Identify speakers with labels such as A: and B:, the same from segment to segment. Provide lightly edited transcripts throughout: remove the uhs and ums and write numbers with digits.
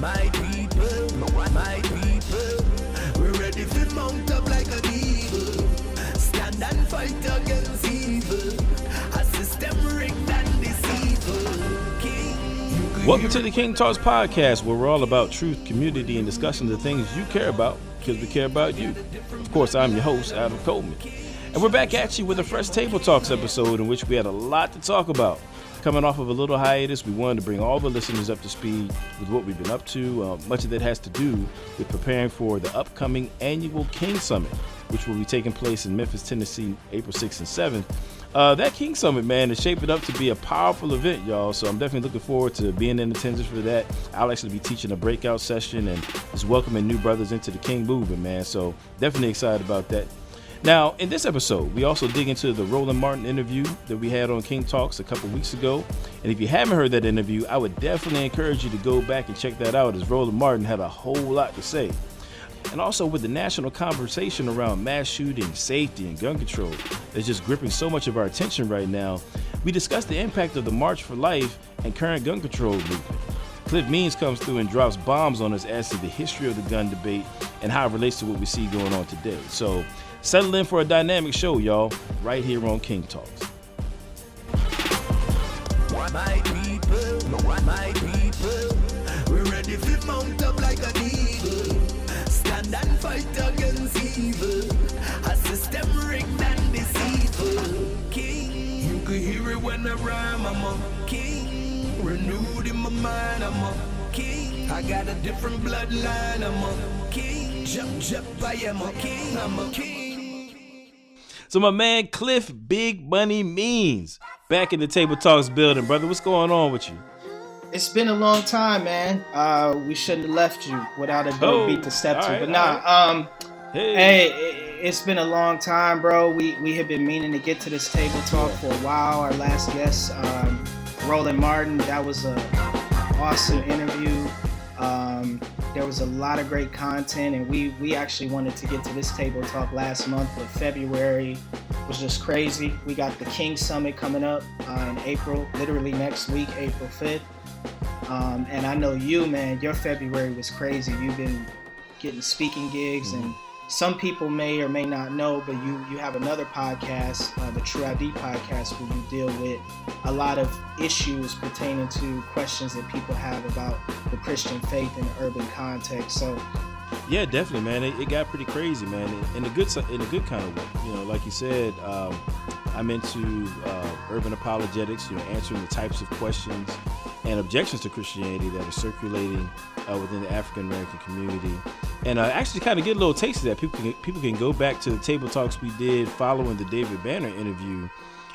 A: My people, we're ready to mount up like an eagle. Stand and fight against evil. A system rigged and deceitful. King.
B: Welcome to the King Talks podcast, where we're all about truth, community, and discussing the things you care about because we care about you. Of course, I'm your host, Adam Coleman. And we're back at you with a fresh Table Talks episode in which we had a lot to talk about. Coming off of a little hiatus, we wanted to bring all the listeners up to speed with what we've been up to. Much of that has to do with preparing for the upcoming annual K.I.N.G Summit, which will be taking place in Memphis, Tennessee, April 6th and 7th. That K.I.N.G Summit, man, is shaping up to be a powerful event, y'all. So I'm definitely looking forward to being in attendance for that. I'll actually be teaching a breakout session and just welcoming new brothers into the K.I.N.G movement, man. So definitely excited about that. Now, in this episode, we also dig into the Roland Martin interview that we had on King Talks a couple weeks ago. And if you haven't heard that interview, I would definitely encourage you to go back and check that out, as Roland Martin had a whole lot to say. And also with the national conversation around mass shooting, safety, and gun control that's just gripping so much of our attention right now, we discussed the impact of the March for Life and current gun control movement. Cliff Means comes through and drops bombs on us as to the history of the gun debate and how it relates to what we see going on today. So settle in for a dynamic show, y'all, right here on King Talks.
A: My people, we're ready to mount up like an eagle. Stand and fight against evil. A system rigged and deceitful. King, you can hear it when I rhyme. I'm a king, renewed in my mind. I'm a king, I got a different bloodline. I'm a king, jump, I am a king. I'm a king.
B: So my man Cliff Big Money Means back in the Table Talks building, brother. What's going on with you?
C: It's been a long time, man. We shouldn't have left you without a dope beat to step to.
B: Right,
C: but
B: hey,
C: it's been a long time, bro. We have been meaning to get to this table talk for a while. Our last guest, Roland Martin, that was an awesome interview. There was a lot of great content, and we actually wanted to get to this table talk last month, but February was just crazy. We got the K.I.N.G Summit coming up in April, literally next week, April 5th. And I know you, man, your February was crazy. You've been getting speaking gigs, and some people may or may not know, but you have another podcast, the True ID podcast, where you deal with a lot of issues pertaining to questions that people have about the Christian faith in the urban context. So
B: yeah, definitely, man. It got pretty crazy, man, in a good kind of way. You know, like you said, I'm into urban apologetics, you know, answering the types of questions and objections to Christianity that are circulating within the African American community. And actually kind of get a little taste of that. People can go back to the Table Talks we did following the David Banner interview,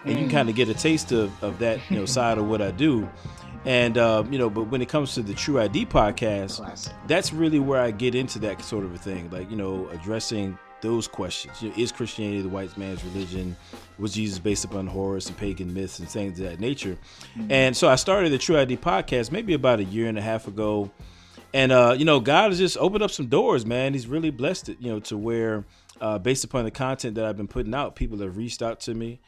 B: and you can kind of get a taste of that, you know, side of what I do. And, you know, but when it comes to the True ID podcast,
C: classic.
B: That's really where I get into that sort of a thing, like, you know, addressing those questions. You know, is Christianity the white man's religion? Was Jesus based upon Horus and pagan myths and things of that nature? And so I started the True ID podcast maybe about a year and a half ago. And, you know, God has just opened up some doors, man. He's really blessed it, you know, to where based upon the content that I've been putting out, people have reached out to me,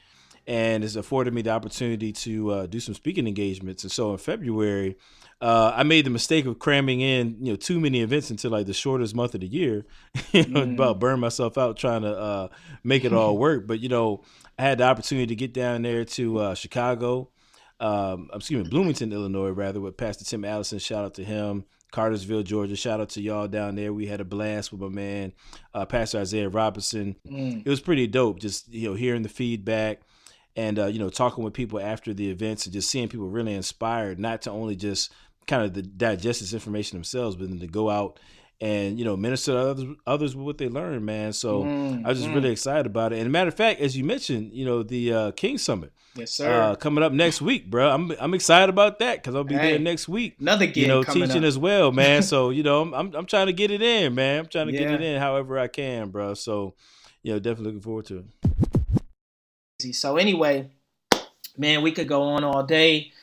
B: and it's afforded me the opportunity to do some speaking engagements. And so in February, I made the mistake of cramming in, you know, too many events into like the shortest month of the year, you know, about burn myself out trying to make it all work. But, you know, I had the opportunity to get down there to Chicago, Bloomington, Illinois, rather, with Pastor Tim Allison. Shout out to him. Cartersville, Georgia. Shout out to y'all down there. We had a blast with my man, Pastor Isaiah Robinson. It was pretty dope, just, you know, hearing the feedback and, you know, talking with people after the events and just seeing people really inspired, not to only just kind of digest this information themselves, but then to go out and, you know, minister to others with what they learn, man. So I was just really excited about it. And a matter of fact, as you mentioned, you know, the K.I.N.G Summit.
C: Yes, sir.
B: Coming up next week, bro. I'm excited about that because I'll be there next week.
C: Another gig,
B: you know,
C: coming
B: teaching
C: up
B: as well, man. So, you know, I'm trying to get it in, man. I'm trying to get it in however I can, bro. So, you know, definitely looking forward to
C: it. So anyway, man, we could go on all day,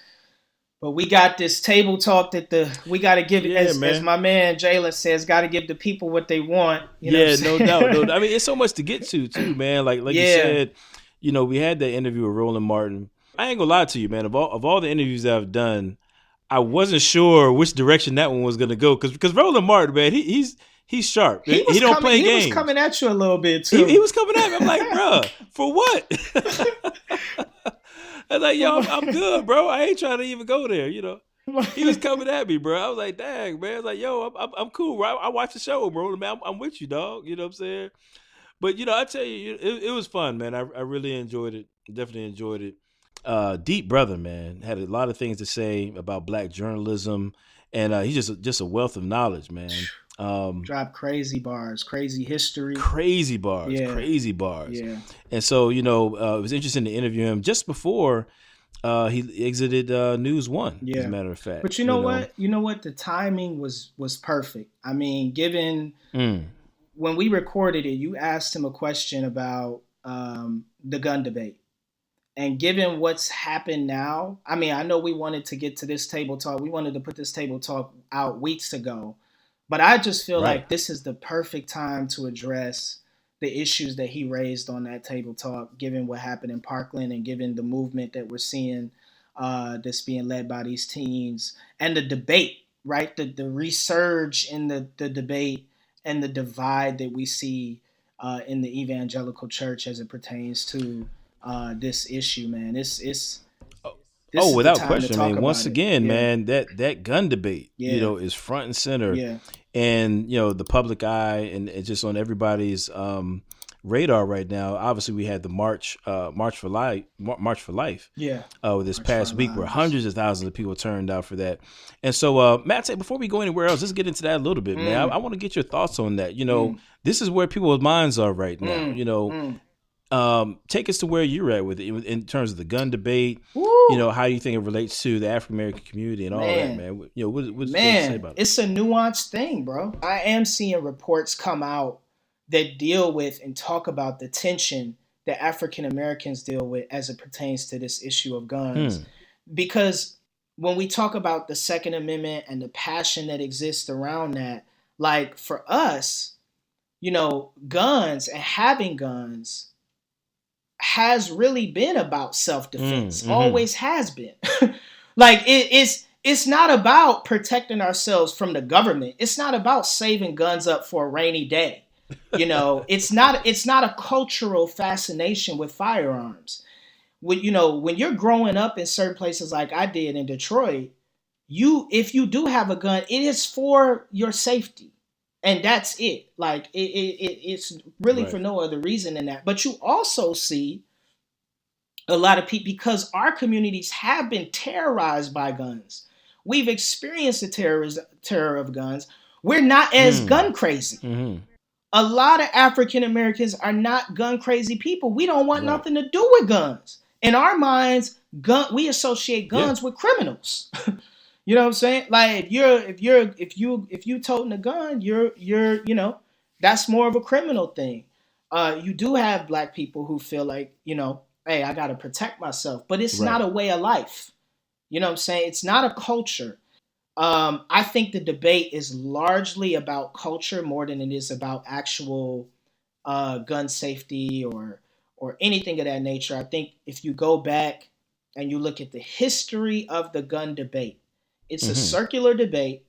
C: but we got this table talk that we got to give it, as my man Jalen says, got to give the people what they want. You know
B: no doubt. No, I mean, it's so much to get to too, man. Like you said, you know, we had that interview with Roland Martin. I ain't gonna lie to you, man. Of all the interviews that I've done, I wasn't sure which direction that one was gonna go because Roland Martin, man, he's sharp. He don't play games.
C: He was coming at you a little bit too.
B: He was coming at me. I'm like, bruh, for what? I was like, yo, I'm good, bro. I ain't trying to even go there, you know. He was coming at me, bro. I was like, dang, man. I was like, yo, I'm cool, bro. I watch the show, bro. Man, I'm with you, dog. You know what I'm saying? But, you know, I tell you, it was fun, man. I really enjoyed it. Definitely enjoyed it. Deep brother, man, had a lot of things to say about black journalism, and he's just a wealth of knowledge, man.
C: Drop crazy bars, crazy history,
B: crazy bars.
C: Yeah.
B: And so, you know, it was interesting to interview him just before he exited News One.
C: Yeah.
B: As a matter of fact.
C: But you know what? The timing was perfect. I mean, given when we recorded it, you asked him a question about the gun debate. And given what's happened now, I mean, I know we wanted to get to this table talk. We wanted to put this table talk out weeks ago. But I just feel like this is the perfect time to address the issues that he raised on that table talk, given what happened in Parkland and given the movement that we're seeing that's being led by these teens and the debate, right? The resurge in the debate and the divide that we see in the evangelical church as it pertains to this issue, man.
B: Without question, man. Once again, man, that gun debate, you know, is front and center.
C: Yeah.
B: And, you know, the public eye and it's just on everybody's radar right now. Obviously, we had the March for Life.
C: Yeah.
B: This past week where hundreds of thousands of people turned out for that. And so, Matt, before we go anywhere else, let's get into that a little bit, man. I want to get your thoughts on that. You know, this is where people's minds are right now. You know, take us to where you're at with it in terms of the gun debate.
C: Woo.
B: You know, how do you think it relates to the African American community and all that, man? You know, what's you say about it?
C: It's a nuanced thing, bro. I am seeing reports come out that deal with and talk about the tension that African Americans deal with as it pertains to this issue of guns. Because when we talk about the Second Amendment and the passion that exists around that, like for us, you know, guns and having guns has really been about self-defense. Always has been. Like it's not about protecting ourselves from the government. It's not about saving guns up for a rainy day. You know, it's not a cultural fascination with firearms. When you're growing up in certain places like I did in Detroit, if you do have a gun, it is for your safety. And that's it. Like it's really for no other reason than that. But you also see a lot of people, because our communities have been terrorized by guns. We've experienced the terror of guns. We're not as gun crazy. A lot of African Americans are not gun crazy people. We don't want nothing to do with guns. In our minds, we associate guns with criminals. You know what I'm saying? Like if you toting a gun, you're you know, that's more of a criminal thing. You do have black people who feel like, you know, hey, I got to protect myself, but it's not a way of life. You know what I'm saying? It's not a culture. I think the debate is largely about culture more than it is about actual gun safety or anything of that nature. I think if you go back and you look at the history of the gun debate, it's a circular debate,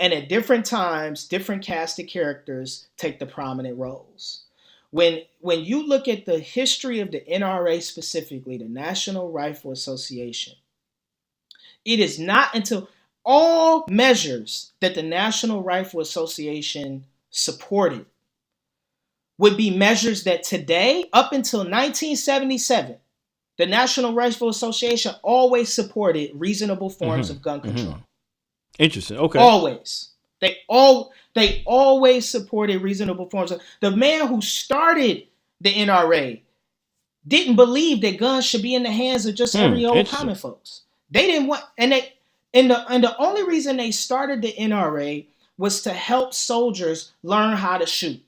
C: and at different times, different cast of characters take the prominent roles. When you look at the history of the NRA specifically, the National Rifle Association, it is not until all measures that the National Rifle Association supported would be measures that today, up until 1977, the National Rifle Association always supported reasonable forms of gun control.
B: Interesting. Okay.
C: Always. They always supported reasonable forms of. The man who started the NRA didn't believe that guns should be in the hands of just every old common folks. They didn't want, and the only reason they started the NRA was to help soldiers learn how to shoot.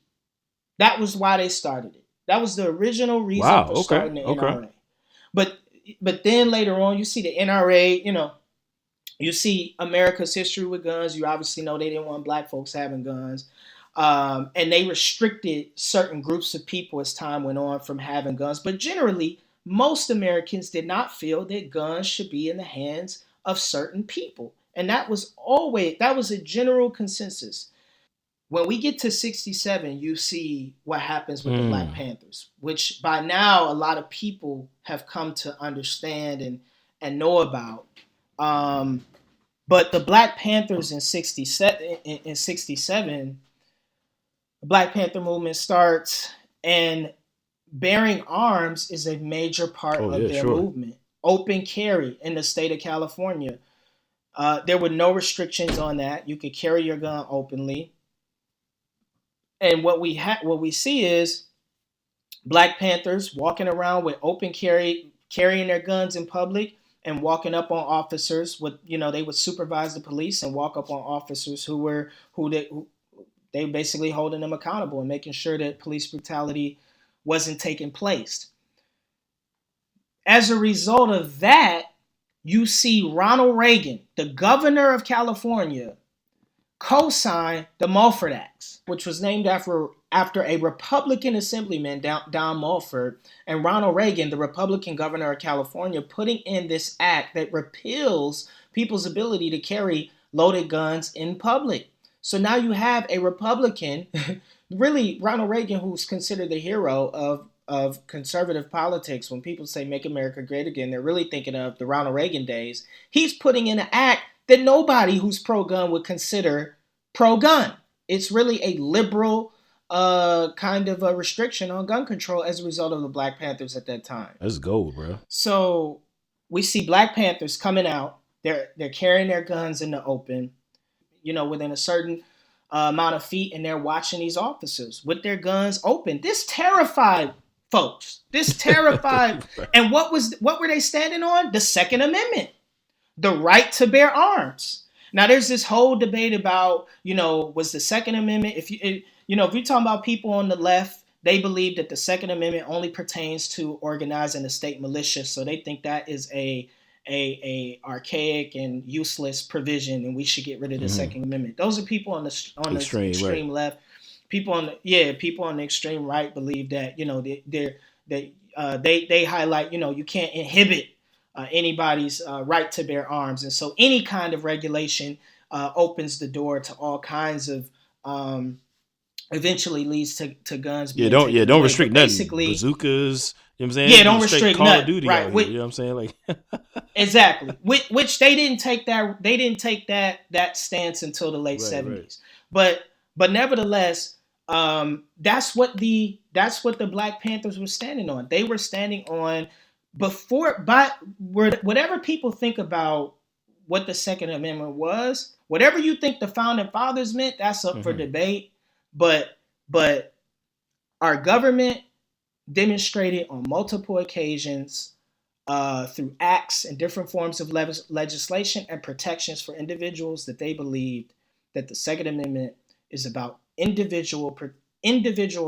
C: That was why they started it. That was the original reason for starting the NRA. But then later on, you see the NRA, you know, you see America's history with guns. You obviously know they didn't want black folks having guns. And they restricted certain groups of people as time went on from having guns. But generally, most Americans did not feel that guns should be in the hands of certain people. And that was a general consensus. When we get to 67, you see what happens with the Black Panthers, which by now a lot of people have come to understand and know about. But the Black Panthers in 67, the Black Panther movement starts, and bearing arms is a major part of their movement. Open carry in the state of California. There were no restrictions on that. You could carry your gun openly. And what we see is Black Panthers walking around with open carrying their guns in public and walking up on officers with, they would supervise the police and walk up on officers who they basically holding them accountable and making sure that police brutality wasn't taking place. As a result of that, you see Ronald Reagan, the governor of California, co-signed the Mulford Acts, which was named after a Republican assemblyman, Don Mulford, and Ronald Reagan, the Republican governor of California, putting in this act that repeals people's ability to carry loaded guns in public. So now you have a Republican, really Ronald Reagan, who's considered the hero of conservative politics. When people say make America great again, they're really thinking of the Ronald Reagan days. He's putting in an act that nobody who's pro-gun would consider pro-gun. It's really a liberal kind of a restriction on gun control as a result of the Black Panthers at that time.
B: That's gold, bro.
C: So we see Black Panthers coming out. They're carrying their guns in the open, within a certain amount of feet, and they're watching these officers with their guns open. This terrified folks. Right. And what were they standing on? The Second Amendment. The right to bear arms. Now, there's this whole debate about, was the Second Amendment, if you're talking about people on the left, they believe that the Second Amendment only pertains to organizing a state militia. So they think that is a archaic and useless provision, and we should get rid of the Second Amendment. Those are people on the extreme left. People on the extreme right believe that, they highlight, you can't inhibit anybody's right to bear arms. And so any kind of regulation opens the door to all kinds of, eventually leads to guns.
B: Don't restrict nothing. Basically, bazookas, you know what I'm saying?
C: Yeah, don't restrict
B: Call
C: nothing.
B: of Duty
C: right.
B: out here, you know what I'm saying? Like
C: exactly. Which they didn't take that stance until the late 70s. Right. But nevertheless, that's what the Black Panthers were standing on. They were standing on whatever people think about what the Second Amendment was, whatever you think the Founding Fathers meant, that's up for debate. But our government demonstrated on multiple occasions through acts and different forms of legislation and protections for individuals that they believed that the Second Amendment is about individual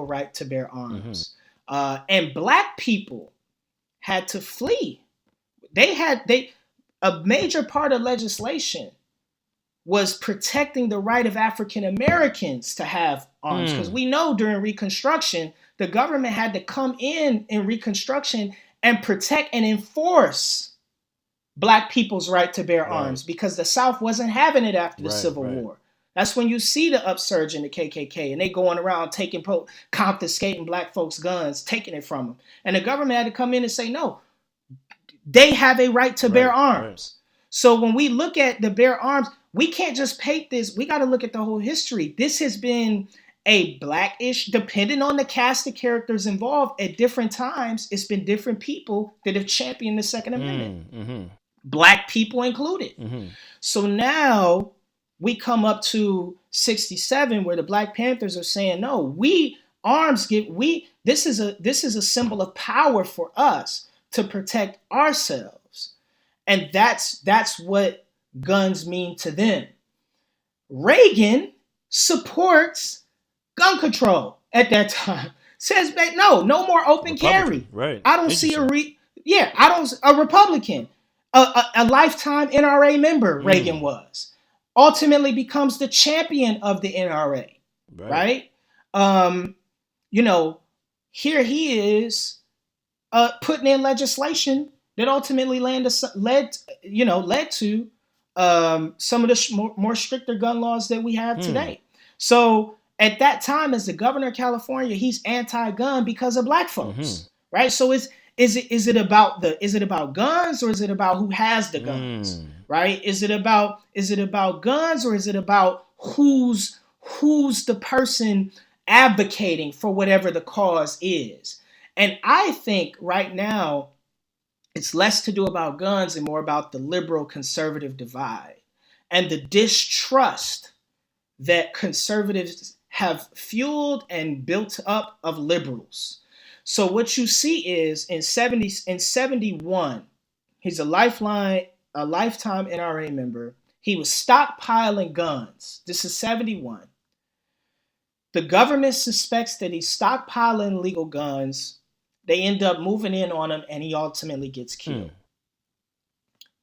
C: right to bear arms. And Black people had to flee. A major part of legislation was protecting the right of African Americans to have arms. Because we know during Reconstruction, the government had to come in Reconstruction and protect and enforce Black people's right to bear arms, because the South wasn't having it after the Civil War. That's when you see the upsurge in the KKK, and they going around confiscating Black folks' guns, taking it from them. And the government had to come in and say, no, they have a right to bear arms. So when we look at the bear arms, we can't just paint this. We got to look at the whole history. This has been a Blackish, depending on the cast of characters involved at different times. It's been different people that have championed the Second Amendment, Black people included. So now we come up to 67, where the Black Panthers are saying, no, this is a symbol of power for us to protect ourselves. And that's what guns mean to them. Reagan supports gun control at that time. Says, no more open carry.
B: Right.
C: I don't see a Republican, a lifetime NRA member. Reagan was ultimately becomes the champion of the NRA. Right. Here he is putting in legislation that ultimately led to some of the more stricter gun laws that we have today. So at that time, as the governor of California, he's anti-gun because of black folks, right? So is it about guns, or is it about who has the guns, right? Is it about guns, or is it about who's the person advocating for whatever the cause is? And I think right now it's less to do about guns and more about the liberal conservative divide and the distrust that conservatives have fueled and built up of liberals. So what you see is in 71, he's a lifetime NRA member. He was stockpiling guns. This is 71. The government suspects that he's stockpiling illegal guns. They end up moving in on him, and he ultimately gets killed.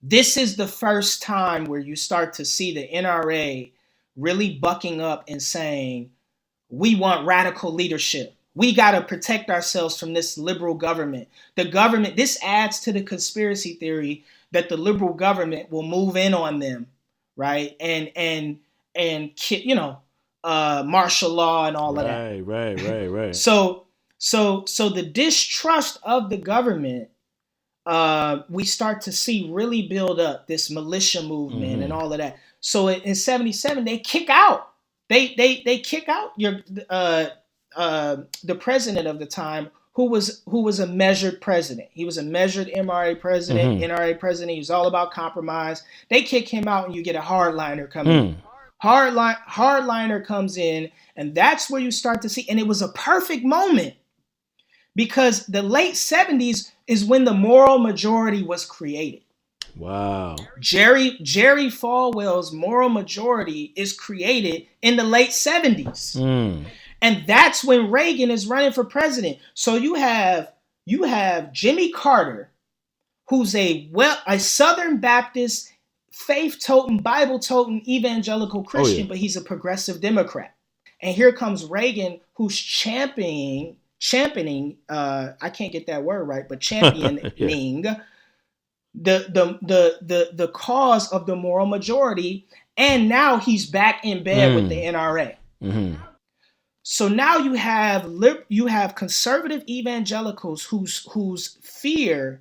C: This is the first time where you start to see the NRA really bucking up and saying, we want radical leadership. We got to protect ourselves from this liberal government. This adds to the conspiracy theory that the liberal government will move in on them, right? And martial law and all of that.
B: Right.
C: So the distrust of the government, we start to see really build up, this militia movement and all of that. So in 77, they kick out. They kick out the president of the time, who was a measured president. He was a measured NRA president. He was all about compromise. They kick him out, and you get a hardliner coming in. Hardliner comes in, and that's where you start to see. And it was a perfect moment, because the late 70s is when the moral majority was created.
B: Wow.
C: Jerry Falwell's moral majority is created in the late 70s. And that's when Raegan is running for president. So you have Jimmy Carter, who's a Southern Baptist, faith-toting, Bible-toting, evangelical Christian, but he's a progressive Democrat. And here comes Raegan, who's championing, I can't get that word right, but championing the cause of the moral majority. And now he's back in bed with the NRA. So now you have conservative evangelicals whose fear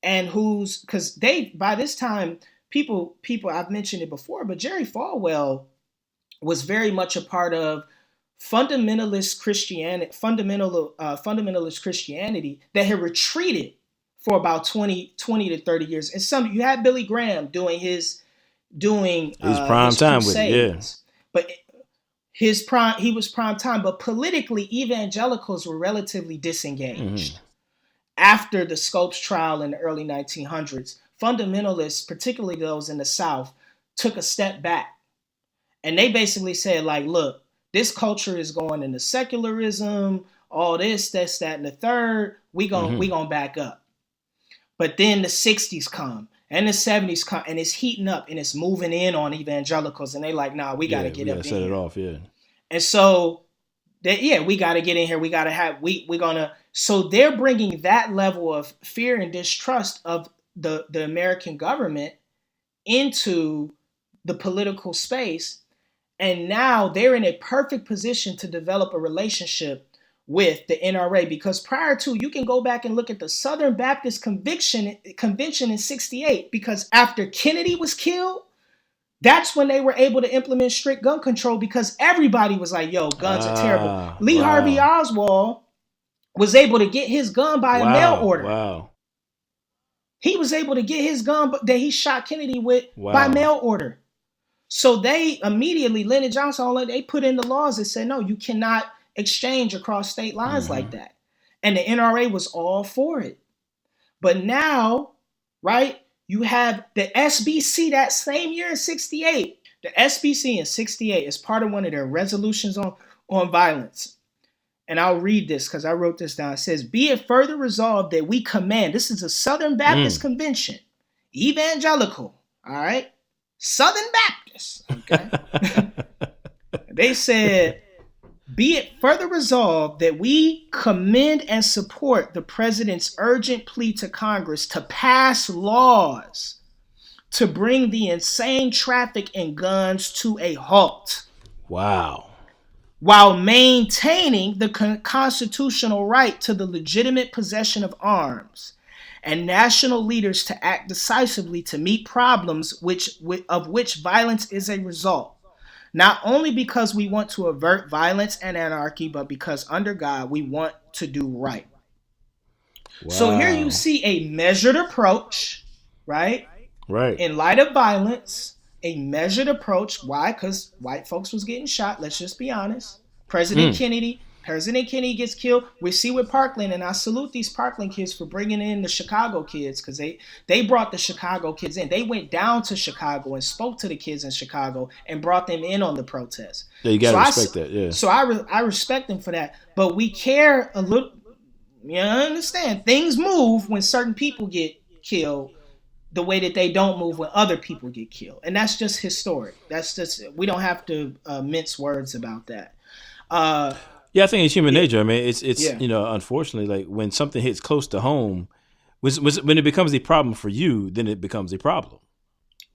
C: and because by this time, people I've mentioned it before, but Jerry Falwell was very much a part of fundamentalist Christianity that had retreated for about 20 to 30 years. And you had Billy Graham doing his
B: prime time with it,
C: but he was prime time, but politically evangelicals were relatively disengaged. After the Scopes trial in the early 1900s, fundamentalists, particularly those in the South, took a step back. And they basically said, like, look, this culture is going into secularism, all this, that, and the third. We gonna back up. But then the 60s come and the 70s come, and it's heating up and it's moving in on evangelicals, and they like, nah, we gotta get up in
B: set
C: here.
B: It off,
C: And so we gotta get in here. We gotta have so they're bringing that level of fear and distrust of the American government into the political space. And now they're in a perfect position to develop a relationship with the NRA, because prior to, you can go back and look at the Southern Baptist Convention in 68, because after Kennedy was killed, that's when they were able to implement strict gun control, because everybody was like, yo, guns are terrible. Lee Harvey Oswald was able to get his gun by a mail order.
B: Wow.
C: He was able to get his gun that he shot Kennedy with by mail order. So they immediately, Lyndon Johnson, they put in the laws that said, no, you cannot exchange across state lines like that. And the NRA was all for it. But now, right, you have the SBC that same year in 68. The SBC in 68 is part of one of their resolutions on violence. And I'll read this because I wrote this down. It says, be it further resolved that we command, this is a Southern Baptist Convention, evangelical, all right? Southern Baptist, okay? They said, be it further resolved that we commend and support the president's urgent plea to Congress to pass laws to bring the insane traffic in guns to a halt.
B: Wow.
C: While maintaining the constitutional right to the legitimate possession of arms, and national leaders to act decisively to meet problems of which violence is a result. Not only because we want to avert violence and anarchy, but because under God we want to do right. Wow. So here you see a measured approach, right?
B: Right.
C: In light of violence, a measured approach. Why? Because white folks was getting shot. Let's just be honest. President Kennedy gets killed. We see with Parkland, and I salute these Parkland kids for bringing in the Chicago kids, because they brought the Chicago kids in. They went down to Chicago and spoke to the kids in Chicago and brought them in on the protest.
B: Yeah, you gotta respect that. Yeah.
C: So I respect them for that. But we care a little. You understand? Things move when certain people get killed the way that they don't move when other people get killed, and that's just historic. That's just, we don't have to mince words about that.
B: Yeah, I think it's human nature. I mean, it's unfortunately, like when something hits close to home, when it becomes a problem for you, then it becomes a problem.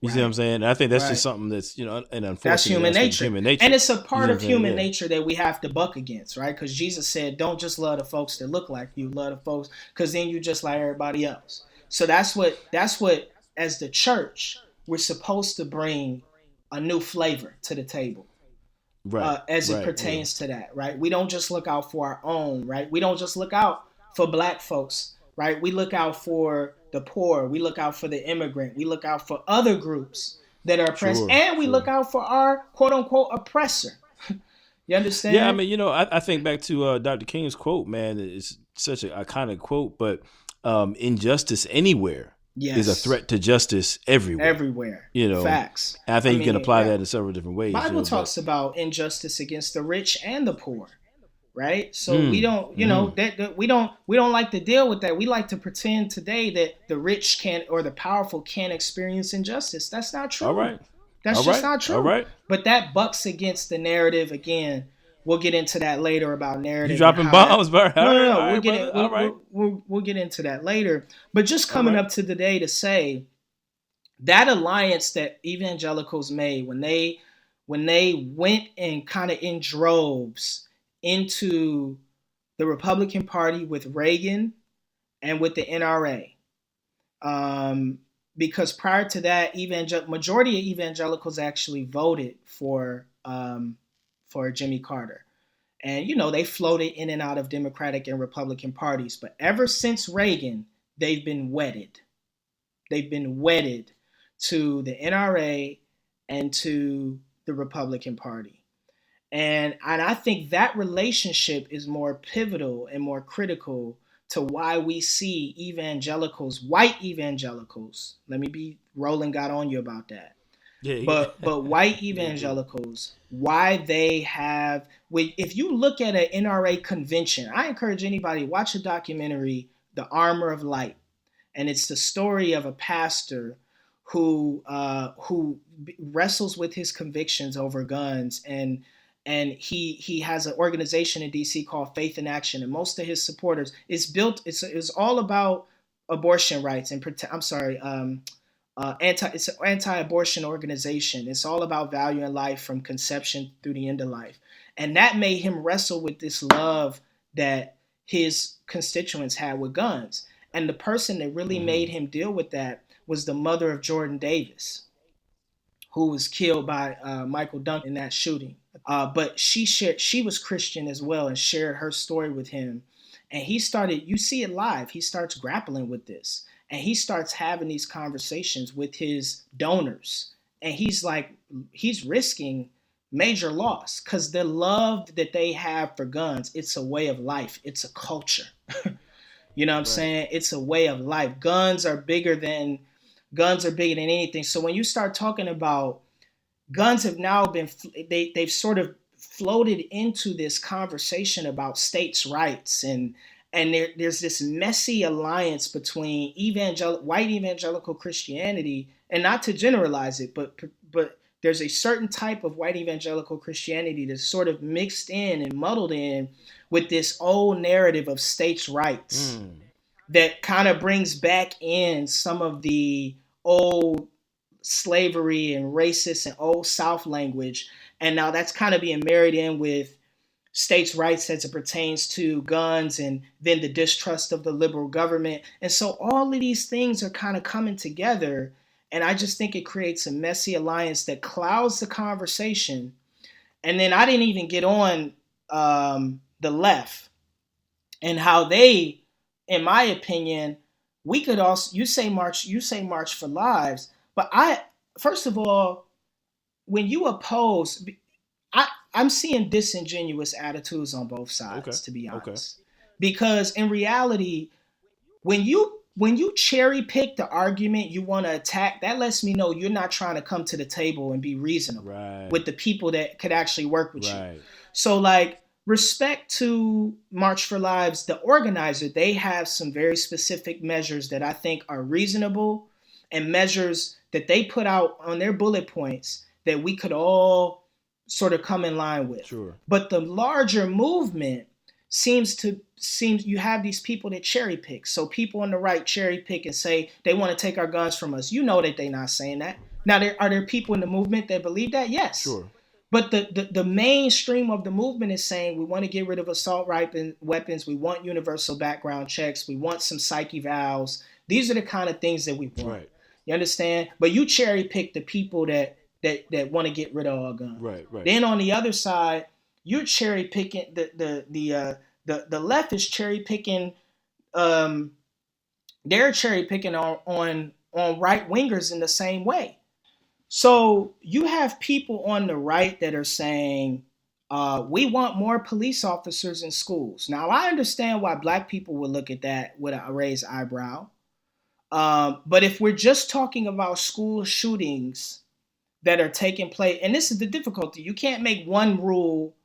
B: You see what I'm saying? And I think that's just something that's, an unfortunate.
C: That's human nature. And it's a part of human
B: Yeah.
C: nature that we have to buck against, right? Because Jesus said, don't just love the folks that look like you, love the folks, because then you just like everybody else. So that's what, as the church, we're supposed to bring a new flavor to the table. As it pertains to that, right? We don't just look out for our own, right? We don't just look out for black folks, right? We look out for the poor. We look out for the immigrant. We look out for other groups that are oppressed. And we look out for our quote unquote oppressor. You understand?
B: Yeah, I mean, I think back to Dr. King's quote, man. It's such an iconic quote, but injustice anywhere is a threat to justice everywhere.
C: Everywhere.
B: Facts. And I think you can apply that in several different ways.
C: Bible talks about injustice against the rich and the poor, right? So we don't, we don't like to deal with that. We like to pretend today that the rich can, or the powerful can experience injustice. That's not true.
B: All right.
C: That's just not true.
B: All right.
C: But that bucks against the narrative again. We'll get into that later about narrative.
B: You dropping bombs, bro?
C: No. We'll get into that later. But just coming up to today to say that alliance that evangelicals made when they went and kind of in droves into the Republican Party with Raegan and with the NRA, because prior to that, majority of evangelicals actually voted for Jimmy Carter. And, they floated in and out of Democratic and Republican parties. But ever since Raegan, they've been wedded. They've been wedded to the NRA and to the Republican Party. And I think that relationship is more pivotal and more critical to why we see evangelicals, white evangelicals. Roland got on you about that.
B: Yeah.
C: But white evangelicals, why they have, if you look at an NRA convention, I encourage anybody, watch a documentary, The Armor of Light. And it's the story of a pastor who wrestles with his convictions over guns. And he has an organization in DC called Faith in Action. And most of his supporters, it's all about abortion rights and it's an anti-abortion organization. It's all about valuing life from conception through the end of life. And that made him wrestle with this love that his constituents had with guns. And the person that really made him deal with that was the mother of Jordan Davis, who was killed by Michael Duncan in that shooting. But she was Christian as well and shared her story with him. And he started, you see it live, he starts grappling with this. And he starts having these conversations with his donors. And he's risking major loss because the love that they have for guns, it's a way of life. It's a culture. You know what I'm saying? It's a way of life. Guns are bigger than anything. So when you start talking about guns have now been, they've sort of floated into this conversation about states' rights and there's this messy alliance between white evangelical Christianity, and not to generalize it, but there's a certain type of white evangelical Christianity that's sort of mixed in and muddled in with this old narrative of states' rights that kind of brings back in some of the old slavery and racist and old South language. And now that's kind of being married in with states' rights as it pertains to guns, and then the distrust of the liberal government. And so all of these things are kind of coming together. And I just think it creates a messy alliance that clouds the conversation. And then I didn't even get on the left and how they, in my opinion, we could also, you say March for Lives, but first of all, when you oppose, I'm seeing disingenuous attitudes on both sides, to be honest. Because in reality, when you cherry pick the argument you want to attack, that lets me know you're not trying to come to the table and be reasonable with the people that could actually work with you. So like, respect to March for Lives, the organizer, they have some very specific measures that I think are reasonable, and measures that they put out on their bullet points that we could all sort of come in line with. Sure. But the larger movement seems you have these people that cherry pick. So people on the right cherry pick and say they want to take our guns from us. You know that they're not saying that. Now, are there people in the movement that believe that? Yes. Sure. But the mainstream of the movement is saying we want to get rid of assault weapons. We want universal background checks. We want some psych evals. These are the kind of things that we want. Right. You understand? But you cherry pick the people that want to get rid of all guns. Right. Then on the other side, you're cherry picking the left is cherry picking. They're cherry picking on right wingers in the same way. So you have people on the right that are saying, we want more police officers in schools. Now, I understand why Black people would look at that with a raised eyebrow. But if we're just talking about school shootings that are taking place, and this is the difficulty, you can't make one rule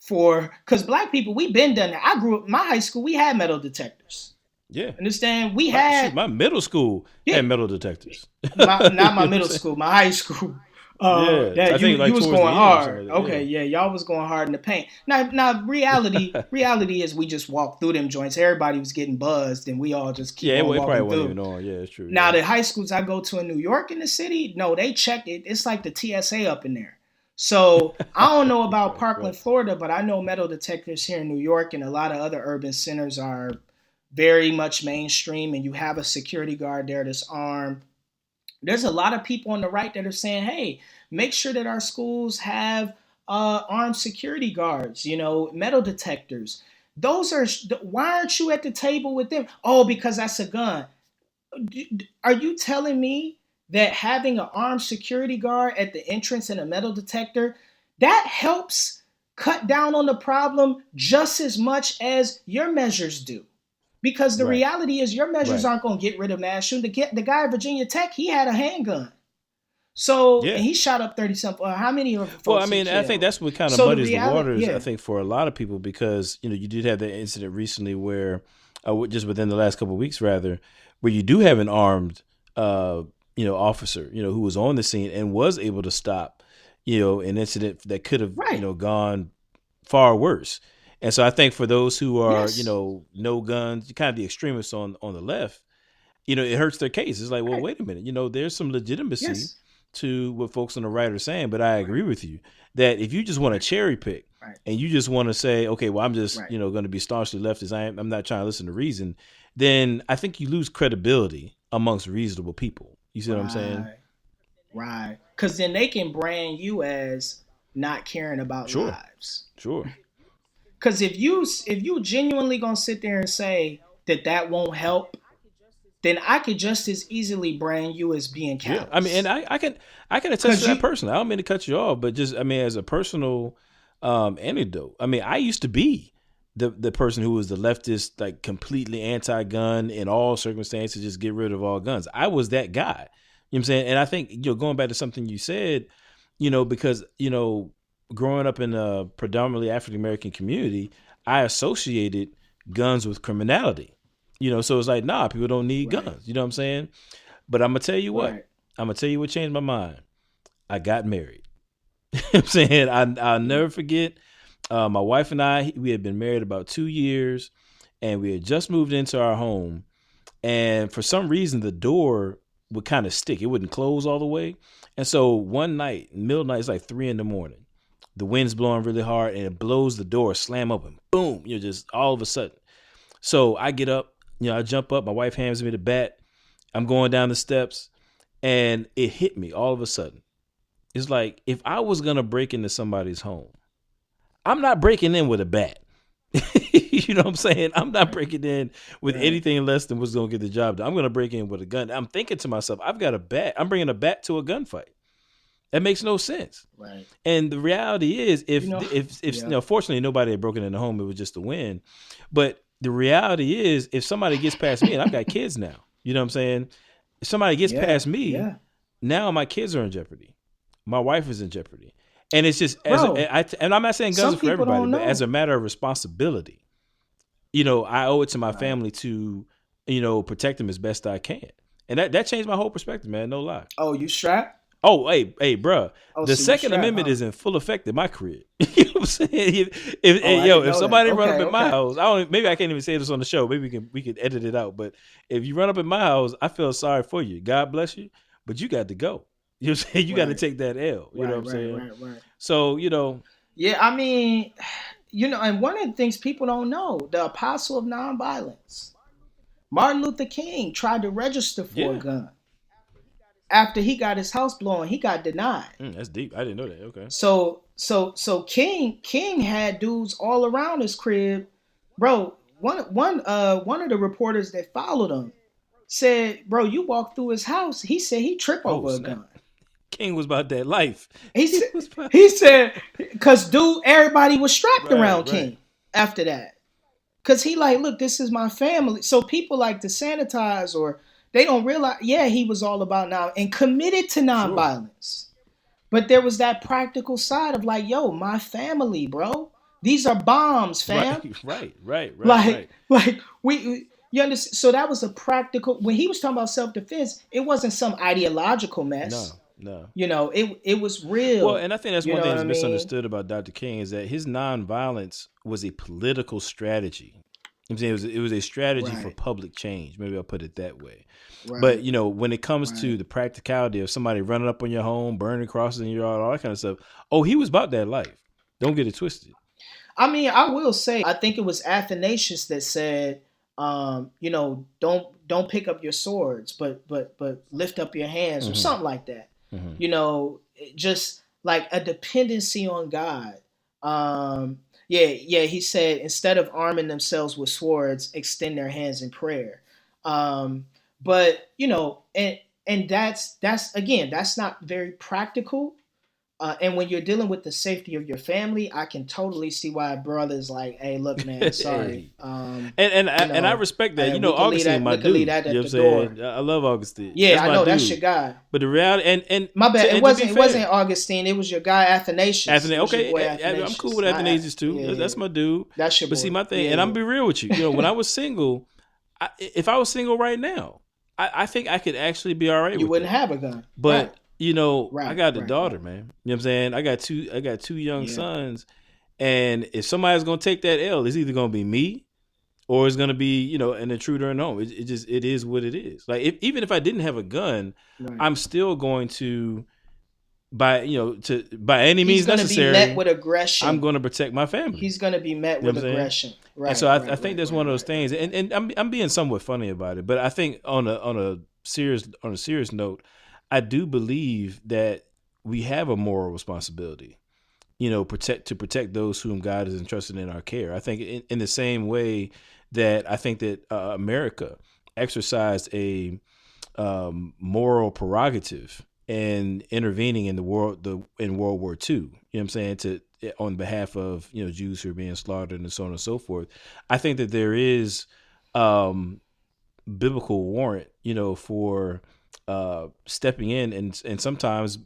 C: because Black people, we've been done that. I grew up, my high school, we had metal detectors. Yeah. Understand?
B: My middle school had metal detectors.
C: Not my middle school, my high school. You was going hard. Okay, yeah, y'all was going hard in the paint. Now reality is we just walked through them joints. Everybody was getting buzzed, and we all just keep on walking through. Wasn't even on. Yeah, it's true. Now the high schools I go to in New York in the city, no, they check it. It's like the TSA up in there. So I don't know about Parkland, Florida, but I know metal detectors here in New York and a lot of other urban centers are very much mainstream, and you have a security guard there that's armed. There's a lot of people on the right that are saying, hey, make sure that our schools have armed security guards, metal detectors. Why aren't you at the table with them? Oh, because that's a gun. Are you telling me that having an armed security guard at the entrance and a metal detector, that helps cut down on the problem just as much as your measures do? Because the reality is your measures aren't going to get rid of mass shooting. The guy at Virginia Tech, he had a handgun. So and he shot up 30-something. How many of folks? Well, I mean,
B: I think that's what kind of muddies the waters, I think, for a lot of people, because, you did have that incident recently where, just within the last couple of weeks, rather, where you do have an armed, officer, who was on the scene and was able to stop, an incident that could have, gone far worse. And so I think for those who are, no guns, kind of the extremists on the left, it hurts their case. It's like, well, wait a minute, there's some legitimacy to what folks on the right are saying. But I agree with you that if you just want to cherry pick and you just want to say, okay, well, I'm just, going to be staunchly leftist, I'm not trying to listen to reason, then I think you lose credibility amongst reasonable people. You see what I'm saying?
C: Right. Because then they can brand you as not caring about lives. Sure. Because if you genuinely gonna sit there and say that won't help, then I could just as easily brand you as being callous.
B: Yeah, I mean, and I can attest to that personally. I don't mean to cut you off, but just as a personal anecdote. I mean, I used to be the person who was the leftist, like completely anti-gun in all circumstances, just get rid of all guns. I was that guy. You know what I'm saying? And I think going back to something you said, because growing up in a predominantly African-American community, I associated guns with criminality, so it's like, nah, people don't need guns. You know what I'm saying? But I'm going to tell you what, I'm going to tell you what changed my mind. I got married. You know what I'm saying? I'll never forget. My wife and I, we had been married about 2 years, and we had just moved into our home. And for some reason, the door would kind of stick. It wouldn't close all the way. And so one night, middle of the night, it's like 3 a.m. The wind's blowing really hard and it blows the door, slam open, boom, just all of a sudden. So I get up, I jump up, my wife hands me the bat. I'm going down the steps and it hit me all of a sudden. It's like, if I was going to break into somebody's home, I'm not breaking in with a bat. You know what I'm saying? I'm not breaking in with anything less than what's going to get the job done. I'm going to break in with a gun. I'm thinking to myself, I've got a bat. I'm bringing a bat to a gunfight. That makes no sense.
C: Right.
B: And the reality is, if fortunately nobody had broken in the home, it was just the wind. But the reality is, if somebody gets past me, and I've got kids now, you know what I'm saying? If somebody gets past me, now my kids are in jeopardy. My wife is in jeopardy. And it's just, and I'm not saying guns are for everybody, but as a matter of responsibility, I owe it to my family to, protect them as best I can. And that changed my whole perspective, man. No lie.
C: Oh, you strapped?
B: Oh, hey, bro. The Second Amendment is in full effect in my crib. You know what I'm saying? If somebody run up in my house, maybe I can't even say this on the show. Maybe we can edit it out. But if you run up in my house, I feel sorry for you. God bless you, but you got to go. You know what I'm saying? You got to take that L. You know what I'm saying? Right. So,
C: Yeah, I mean, and one of the things people don't know, the apostle of nonviolence, Martin Luther King, tried to register for a gun. After he got his house blown, he got denied.
B: That's deep. I didn't know that. Okay.
C: So King had dudes all around his crib, bro. One of the reporters that followed him said, "Bro, you walk through his house." He said he tripped over a gun.
B: King was about that life.
C: He said, because everybody was strapped around King after that, because he like, look, this is my family. So people like to sanitize or. They don't realize, he was all about now and committed to nonviolence. Sure. But there was that practical side of like, yo, my family, bro. These are bombs, fam.
B: Right.
C: Like you understand? So that was a practical, when he was talking about self-defense, it wasn't some ideological mess.
B: No.
C: It was real.
B: Well, and I think that's one thing that's misunderstood about Dr. King is that his nonviolence was a political strategy. I'm saying it was a strategy for public change. Maybe I'll put it that way. Right. But, when it comes to the practicality of somebody running up on your home, burning crosses in your yard, all that kind of stuff. Oh, he was about that life. Don't get it twisted.
C: I mean, I will say, I think it was Athanasius that said, don't pick up your swords, but lift up your hands or something like that. Mm-hmm. Just like a dependency on God. He said, instead of arming themselves with swords, extend their hands in prayer. But that's not very practical. And when you're dealing with the safety of your family, I can totally see why a brother's like, hey, look, man, sorry.
B: And I respect that. Augustine, my dude. You know what I'm saying? I love Augustine.
C: Yeah, I know, that's your guy.
B: But the reality, and
C: my bad, it wasn't Augustine, it was your guy Athanasius.
B: Okay, I'm cool with Athanasius too. Yeah, that's my dude. That's your boy. But see, my thing, and I'm gonna be real with you. When I was single, if I was single right now, I think I could actually be all right.
C: You wouldn't have a gun,
B: but. I got a daughter, man. You know what I'm saying? I got two young sons. And if somebody's going to take that L, it's either going to be me or it's going to be, an intruder in the home. It is what it is. Like, even if I didn't have a gun, I'm still going to, by any means necessary,
C: be met with aggression.
B: I'm going to protect my family.
C: He's going to be met with aggression. Right.
B: And so I think that's one of those things. And I'm being somewhat funny about it, but I think on a serious note, I do believe that we have a moral responsibility, to protect those whom God has entrusted in our care. I think in the same way that I think that America exercised a moral prerogative in intervening in in World War II. You know what I'm saying? On behalf of Jews who are being slaughtered and so on and so forth. I think that there is biblical warrant, for stepping in and sometimes,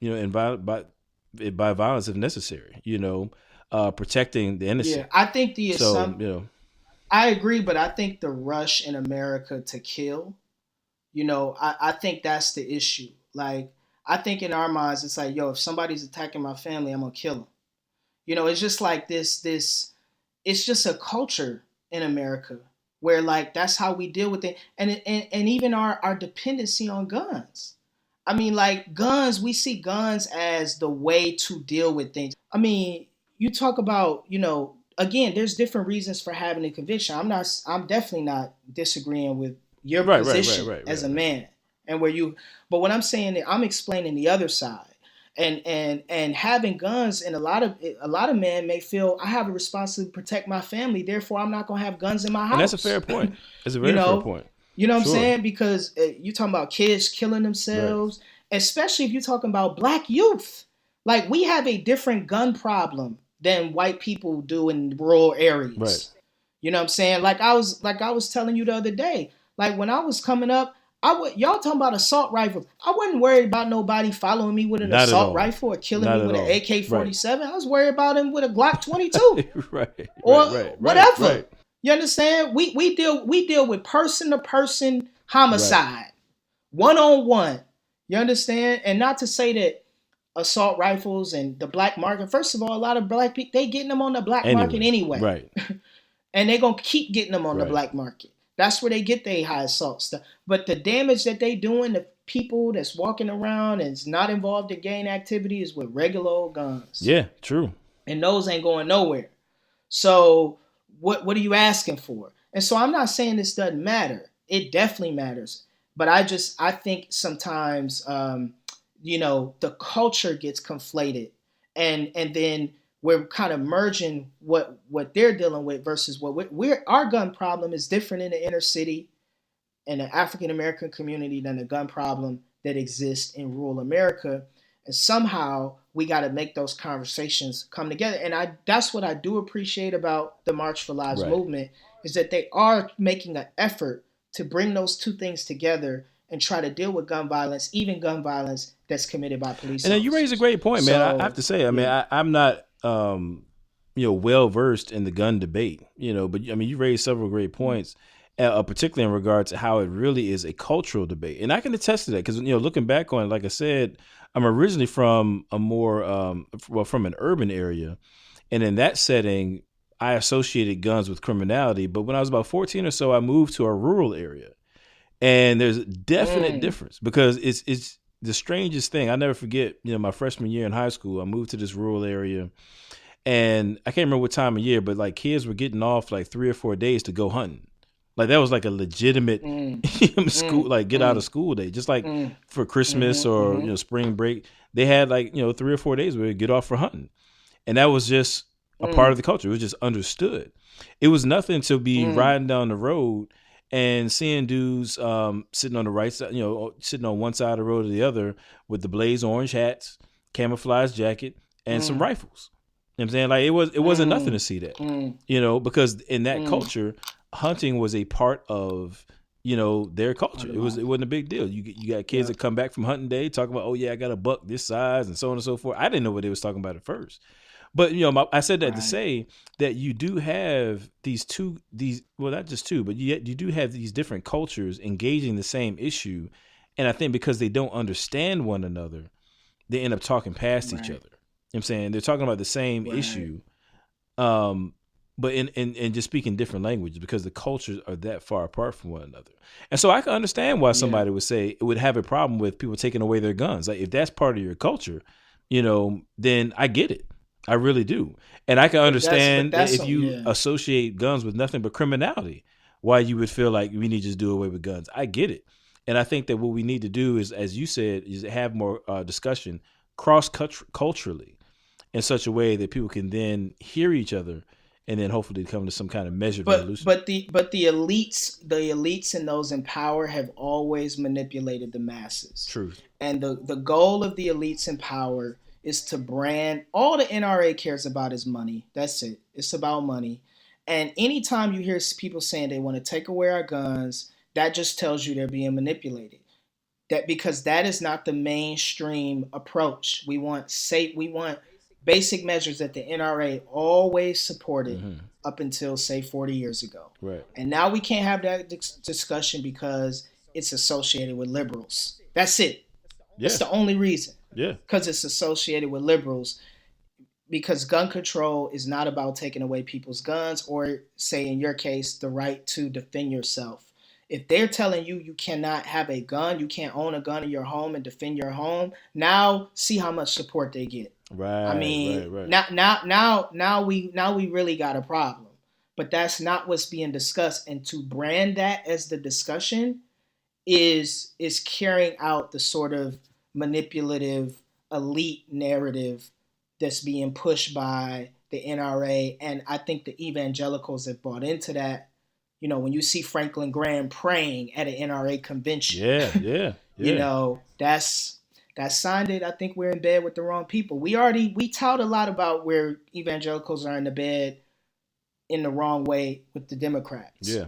B: by violence if necessary, protecting the innocent.
C: Yeah, I think I agree, but I think the rush in America to kill, I think that's the issue. Like, I think in our minds, it's like, if somebody's attacking my family, I'm gonna kill them. It's just like this. It's just a culture in America where like that's how we deal with it, and even our dependency on guns. I mean, like guns, we see guns as the way to deal with things. I mean, you talk about, again, there's different reasons for having a conviction. I'm definitely not disagreeing with your position as a man and where you, but what I'm saying is I'm explaining the other side. And having guns, and a lot of men may feel I have a responsibility to protect my family, therefore I'm not gonna have guns in my house.
B: And that's a fair point. It's a very fair point.
C: You know what I'm saying? Because you're talking about kids killing themselves, especially if you're talking about black youth. Like, we have a different gun problem than white people do in rural areas.
B: Right.
C: You know what I'm saying? Like I was telling you the other day, like when I was coming up, y'all talking about assault rifles. I wasn't worried about nobody following me with an assault rifle or killing me with an AK-47. I was worried about him with a Glock 22. Or whatever. Right. You understand? We deal with person to person homicide, one-on-one. You understand? And not to say that assault rifles and the black market. First of all, a lot of black people, they getting them on the black market anyway.
B: Right.
C: And they're gonna keep getting them on the black market. That's where they get their high assault stuff. But the damage that they doing to people that's walking around and is not involved in gang activity is with regular old guns. Yeah, true. And those ain't going nowhere. So what are you asking for? And so I'm not saying this doesn't matter. It definitely matters. But I think sometimes the culture gets conflated, and then we're kind of merging what they're dealing with versus what our gun problem is different in the inner city and the African American community than the gun problem that exists in rural America. And somehow we got to make those conversations come together. And that's what I do appreciate about the March for Lives movement, is that they are making an effort to bring those two things together and try to deal with gun violence, even gun violence that's committed by police. And
B: you raise a great point, man. I have to say, I'm not well versed in the gun debate, but you raised several great points, particularly in regards to how it really is a cultural debate. And I can attest to that because, looking back on it, like I said, I'm originally from a more, from an urban area. And in that setting, I associated guns with criminality. But when I was about 14 or so, I moved to a rural area. And there's a definite difference because it's the strangest thing. I never forget, my freshman year in high school, I moved to this rural area. And I can't remember what time of year, but like kids were getting off like 3 or 4 days to go hunting. Like that was like a legitimate school, like get out of school day. Just like for Christmas or spring break, they had like 3 or 4 days where they get off for hunting, and that was just a part of the culture. It was just understood. It was nothing to be riding down the road and seeing dudes sitting on the right side, sitting on one side of the road or the other with the blaze orange hats, camouflage jacket, and some rifles. You know what I'm saying? Like it wasn't nothing to see that, because in that culture, hunting was a part of, their culture. It wasn't a big deal. You got kids that come back from hunting day talking about, oh yeah, I got a buck this size and so on and so forth. I didn't know what they was talking about at first. But, I said that to say that you do have not just two, but you do have these different cultures engaging the same issue. And I think because they don't understand one another, they end up talking past each other. You know what I'm saying? They're talking about the same issue, but in just speaking different languages because the cultures are that far apart from one another. And so I can understand why somebody would say it would have a problem with people taking away their guns. Like if that's part of your culture, then I get it. I really do. And I can understand that if you associate guns with nothing but criminality, why you would feel like we need to just do away with guns. I get it. And I think that what we need to do is, as you said, is have more discussion cross-culturally in such a way that people can then hear each other and then hopefully come to some kind of measured resolution.
C: But the elites and those in power have always manipulated the masses.
B: Truth.
C: And the goal of the elites in power is to brand. All the NRA cares about is money. That's it. It's about money. And anytime you hear people saying they want to take away our guns, that just tells you they're being manipulated. That because that is not the mainstream approach. We want basic measures that the NRA always supported up until, say, 40 years ago.
B: Right.
C: And now we can't have that discussion because it's associated with liberals. That's it. Yeah. That's the only reason.
B: Yeah.
C: Because it's associated with liberals. because gun control is not about taking away people's guns or, say in your case, the right to defend yourself. If they're telling you you cannot have a gun, you can't own a gun in your home and defend your home, now see how much support they get.
B: Right.
C: I mean,
B: right.
C: now we really got a problem. But that's not what's being discussed. And to brand that as the discussion is carrying out the sort of manipulative elite narrative that's being pushed by the NRA. And I think the evangelicals have bought into that. You know, when you see Franklin Graham praying at an NRA convention,
B: yeah.
C: you know, that's signed it. I think we're in bed with the wrong people. We tout a lot about where evangelicals are in the bed in the wrong way with the Democrats.
B: Yeah.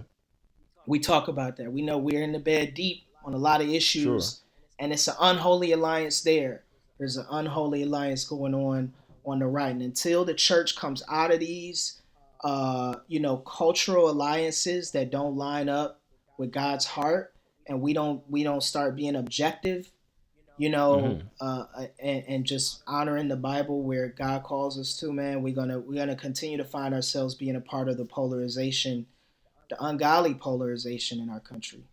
C: We talk about that. We know we're in the bed deep on a lot of issues, and it's an unholy alliance there. There's an unholy alliance going on the right. And until the church comes out of these cultural alliances that don't line up with God's heart, and we don't start being objective, and just honoring the Bible where God calls us to, man, we're gonna continue to find ourselves being a part of the polarization, the ungodly polarization in our country.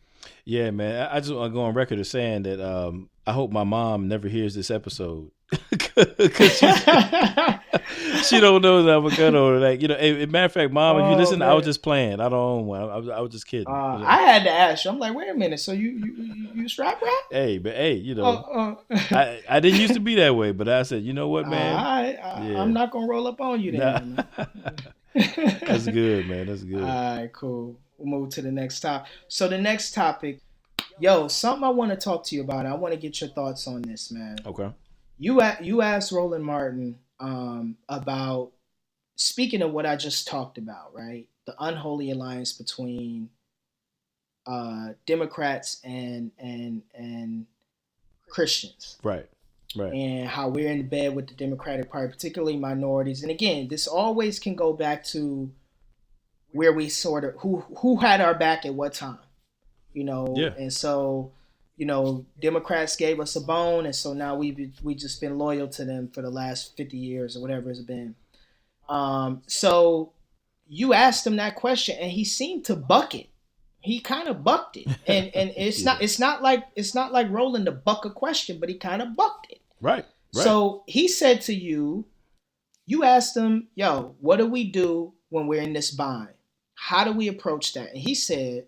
B: Yeah, man. I just want to go on record as saying that I hope my mom never hears this episode. Because she don't know that I'm a gun owner. Like, matter of fact, Mom, if you listen, man. I was just playing. I don't own one. I was just kidding.
C: I had to ask you. I'm like, wait a minute. So you strap rap?
B: Hey, I didn't used to be that way, but I said, you know what, man?
C: I'm not gonna roll up on you then.
B: Nah. That's good, man. That's good.
C: All right, cool. We'll move to the next topic. So the next topic, something I want to talk to you about. I want to get your thoughts on this, man.
B: Okay.
C: You asked Roland Martin about, speaking of what I just talked about, right? The unholy alliance between Democrats and Christians. Right. And how we're in bed with the Democratic Party, particularly minorities. And again, this always can go back to where we sort of who had our back at what time, Yeah. And so, Democrats gave us a bone, and so now we just been loyal to them for the last 50 years or whatever it's been. So you asked him that question, and he seemed to buck it. He kind of bucked it, and it's not like Roland to buck a question, but he kind of bucked it. Right. So he said to you asked him, what do we do when we're in this bind? How do we approach that? And he said,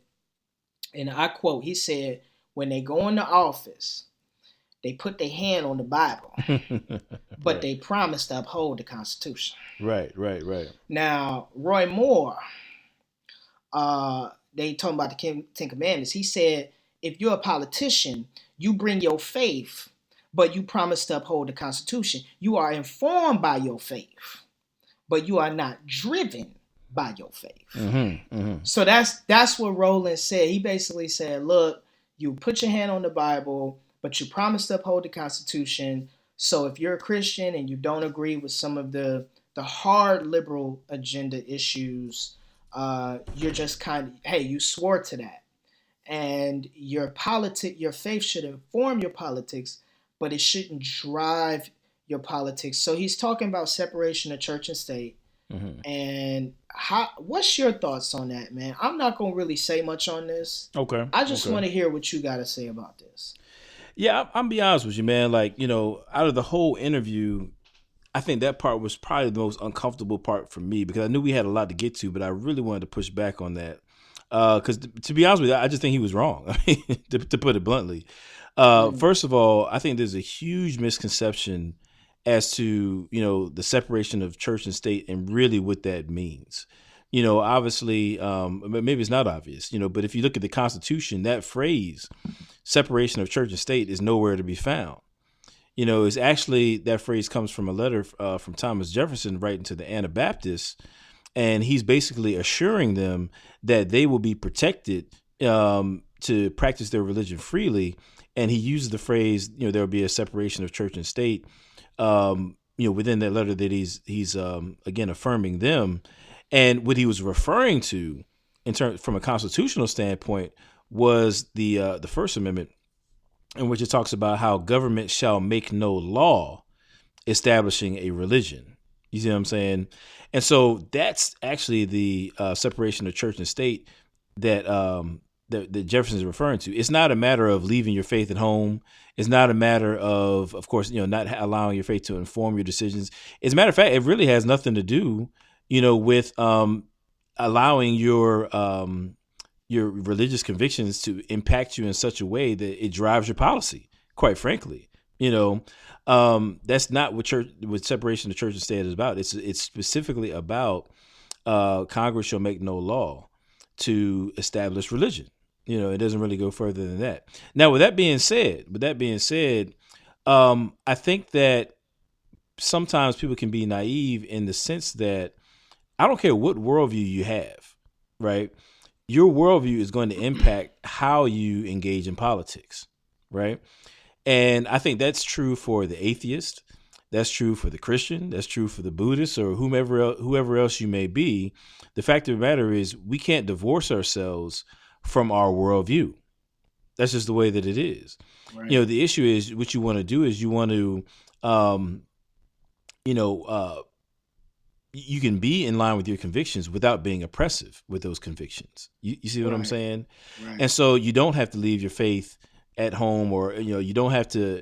C: and I quote, he said, when they go into office, they put their hand on the Bible, but they promise to uphold the Constitution. Right. Now, Roy Moore, they talking about the Ten Commandments. He said, if you're a politician, you bring your faith, but you promise to uphold the Constitution. You are informed by your faith, but you are not driven by your faith. So that's what Roland said. He basically said, look, you put your hand on the Bible, but you promise to uphold the Constitution. So if you're a Christian and you don't agree with some of the hard liberal agenda issues, you're just you swore to that. And your faith should inform your politics, but it shouldn't drive your politics. So he's talking about separation of church and state. And what's your thoughts on that, man? I'm not going to really say much on this. Okay. I just want to hear what you got to say about this.
B: Yeah, I'm be honest with you, man. Like, out of the whole interview, I think that part was probably the most uncomfortable part for me because I knew we had a lot to get to, but I really wanted to push back on that. Because to be honest with you, I just think he was wrong, I mean, to put it bluntly. First of all, I think there's a huge misconception as to, the separation of church and state and really what that means. Obviously, maybe it's not obvious, but if you look at the Constitution, that phrase, separation of church and state, is nowhere to be found. It's actually, that phrase comes from a letter from Thomas Jefferson writing to the Anabaptists, and he's basically assuring them that they will be protected to practice their religion freely. And he uses the phrase, there will be a separation of church and state, within that letter that he's again affirming them. And what he was referring to from a constitutional standpoint was the First Amendment, in which it talks about how government shall make no law establishing a religion. You see what I'm saying? And so that's actually the separation of church and state that that Jefferson is referring to. It's not a matter of leaving your faith at home. It's not a matter of course, not allowing your faith to inform your decisions. As a matter of fact, it really has nothing to do, with allowing your religious convictions to impact you in such a way that it drives your policy. Quite frankly, that's not what separation of church and state is about. It's specifically about Congress shall make no law to establish religion. It doesn't really go further than that. Now, with that being said, I think that sometimes people can be naive in the sense that I don't care what worldview you have, right? Your worldview is going to impact how you engage in politics, right? And I think that's true for the atheist. That's true for the Christian. That's true for the Buddhist or whoever else you may be. The fact of the matter is we can't divorce ourselves from our worldview. That's just the way that it is. Right. The issue is what you want to do is you want to, you can be in line with your convictions without being oppressive with those convictions. You see what I'm saying? Right. And so you don't have to leave your faith at home, or you don't have to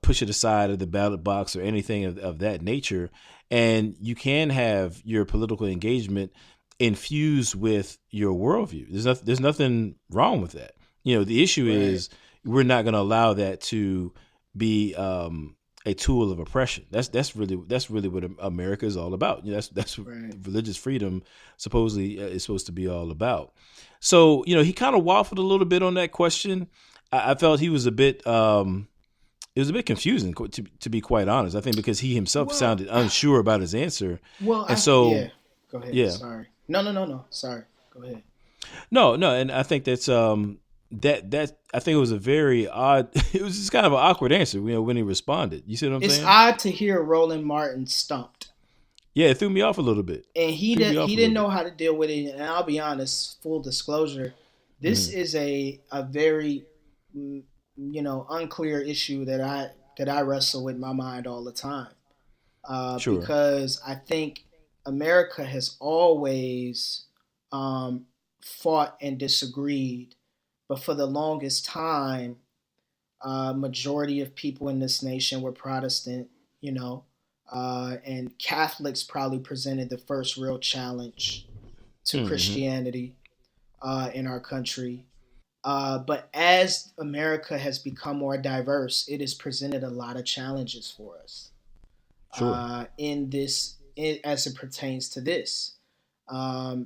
B: push it aside of the ballot box or anything of that nature. And you can have your political engagement infused with your worldview. There's nothing wrong with that. The issue is we're not going to allow that to be a tool of oppression. That's really what America is all about. That's what religious freedom supposedly is supposed to be all about. So he kind of waffled a little bit on that question. I felt he was a bit. It was a bit confusing, to be quite honest. I think because he himself sounded unsure about his answer. Well, go ahead. Yeah.
C: Sorry. No. Sorry. Go ahead.
B: No, and I think that's that I think it was a very odd. It was just kind of an awkward answer, when he responded. You see what I'm saying?
C: It's odd to hear Roland Martin stumped.
B: Yeah, it threw me off a little bit.
C: And he didn't know how to deal with it. And I'll be honest, full disclosure, this is a very unclear issue that I wrestle with in my mind all the time. Sure. Because I think America has always fought and disagreed, but for the longest time, majority of people in this nation were Protestant, and Catholics probably presented the first real challenge to Christianity in our country. But as America has become more diverse, it has presented a lot of challenges for us. Sure. As it pertains to this.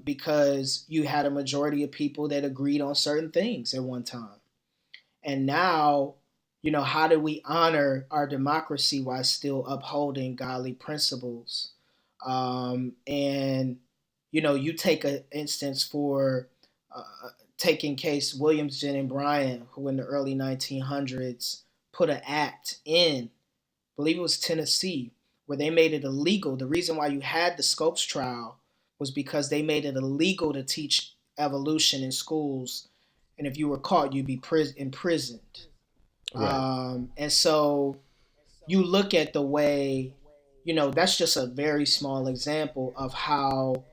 C: Because you had a majority of people that agreed on certain things at one time. And now, how do we honor our democracy while still upholding godly principles? You take an instance for taking case Williamson and Bryan, who in the early 1900s put an act in, I believe it was Tennessee, where they made it illegal. The reason why you had the Scopes trial was because they made it illegal to teach evolution in schools. And if you were caught, you'd be imprisoned. Right. And so you look at the way, that's just a very small example of how,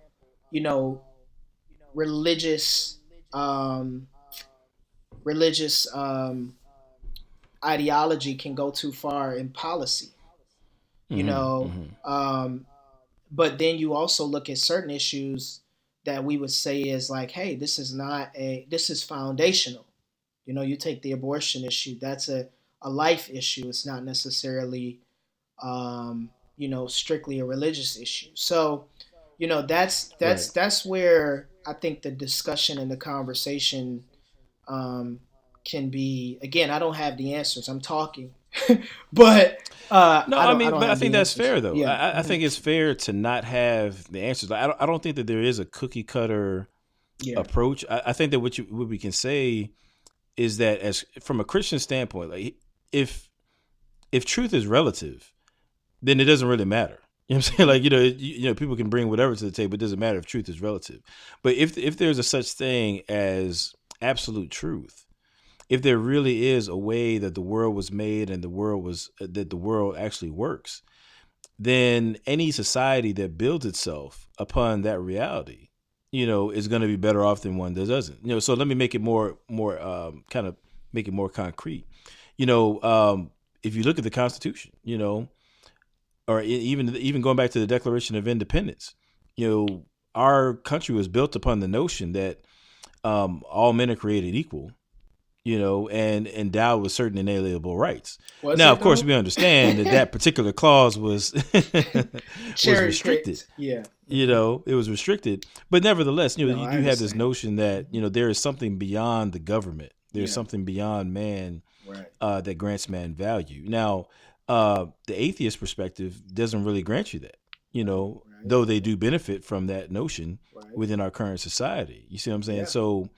C: religious ideology can go too far in policy, but then you also look at certain issues that we would say is like, hey, this is foundational. You take the abortion issue, that's a life issue. It's not necessarily, strictly a religious issue. So, that's where I think the discussion and the conversation can be. Again, I don't have the answers. I'm talking, but
B: I think that's fair though. Yeah. I think it's fair to not have the answers. I don't think that there is a cookie cutter approach. I think that what we can say is that as from a Christian standpoint, like if truth is relative, then it doesn't really matter. You know what I'm saying? Like, people can bring whatever to the table. It doesn't matter if truth is relative. But if there's a such thing as absolute truth, if there really is a way that the world was made and that the world actually works, then any society that builds itself upon that reality, is going to be better off than one that doesn't. So let me make it more kind of make it more concrete. If you look at the Constitution, or even going back to the Declaration of Independence, our country was built upon the notion that all men are created equal, and endowed with certain inalienable rights. Now, of course, we understand that particular clause was was restricted.
C: Yeah.
B: It was restricted. But nevertheless, you have this notion that, there is something beyond the government. There's something beyond man that grants man value. Now, the atheist perspective doesn't really grant you that, though they do benefit from that notion within our current society. You see what I'm saying? Yeah. So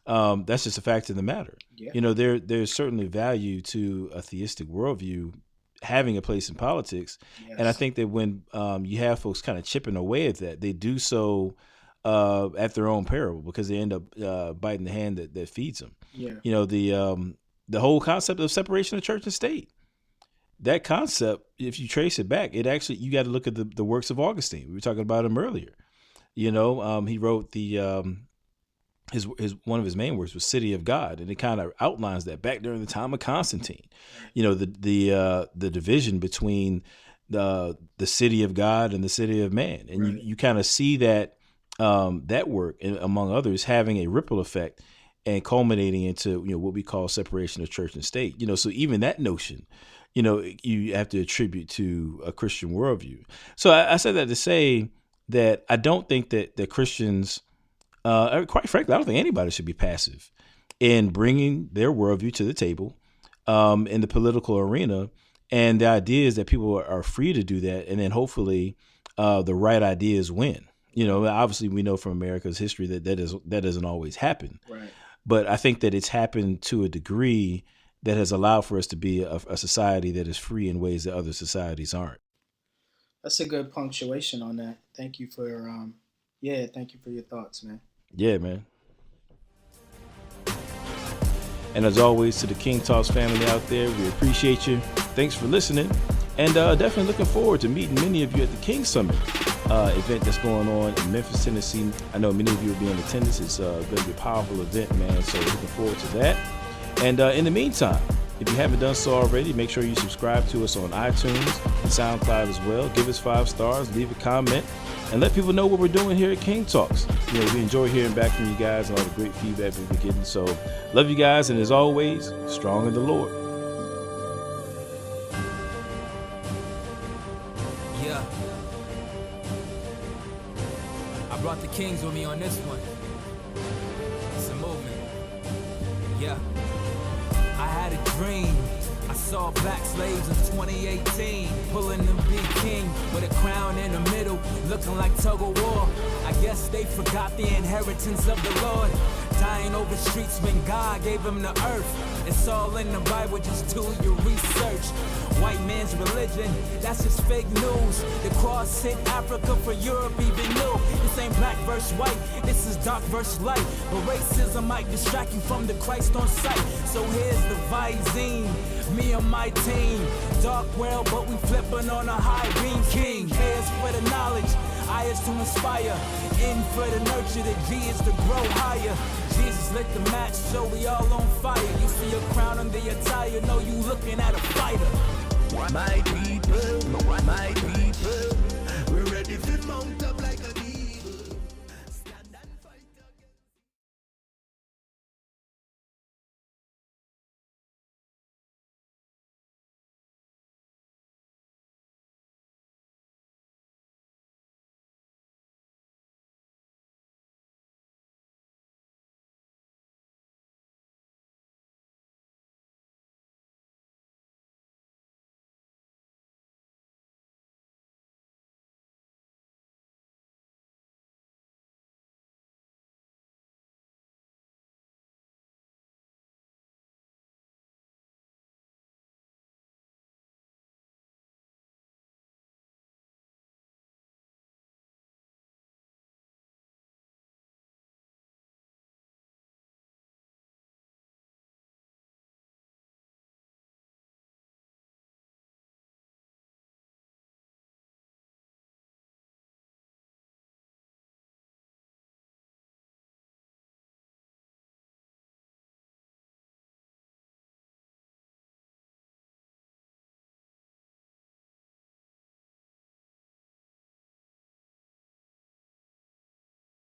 B: that's just a fact of the matter. Yeah. There's certainly value to a theistic worldview having a place in politics. Yes. And I think that when you have folks kind of chipping away at that, they do so at their own peril, because they end up biting the hand that feeds them. Yeah. The whole concept of separation of church and state. That concept, if you trace it back, you got to look at the works of Augustine. We were talking about him earlier. He wrote his one of his main works was City of God, and it kind of outlines that back during the time of Constantine. The division between the city of God and the city of man, and you kind of see that that work, among others, having a ripple effect and culminating into what we call separation of church and state. So even that notion, you have to attribute to a Christian worldview. So I said that to say that I don't think that Christians, quite frankly, I don't think anybody should be passive in bringing their worldview to the table in the political arena. And the idea is that people are free to do that, and then hopefully the right ideas win. Obviously we know from America's history that doesn't always happen. Right. But I think that it's happened to a degree that has allowed for us to be a society that is free in ways that other societies aren't.
C: That's a good punctuation on that. Thank you for thank you for your thoughts, man.
B: Yeah, man. And as always, to the King Talks family out there, we appreciate you. Thanks for listening. And definitely looking forward to meeting many of you at the King Summit event that's going on in Memphis, Tennessee. I know many of you will be in attendance. It's going to be a powerful event, man. So looking forward to that. And in the meantime, if you haven't done so already, make sure you subscribe to us on iTunes and SoundCloud as well. Give us 5 stars, leave a comment, and let people know what we're doing here at King Talks. We enjoy hearing back from you guys and all the great feedback we've been getting. So love you guys, and as always, strong in the Lord.
D: Yeah. I brought the Kings with me on this one. It's a movement. Yeah. I had a dream. I saw black slaves in 2018, pulling them big king with a crown in the middle, looking like tug of war. I guess they forgot the inheritance of the Lord, dying over streets when God gave them the earth. It's all in the Bible, just do your research. White man's religion, that's just fake news. The cross hit Africa for Europe even knew. This ain't black versus white, this is dark versus light. But racism might distract you from the Christ on sight. So here's the Visine, me and my team. Dark world, but we flipping on a high beam. King, K is for the knowledge, I is to inspire. N for the nurture, the G is to grow higher. Jesus lit the match, so we all on fire. You see a crown on the attire, know you looking at a fighter.
A: My people, we're ready for mountain.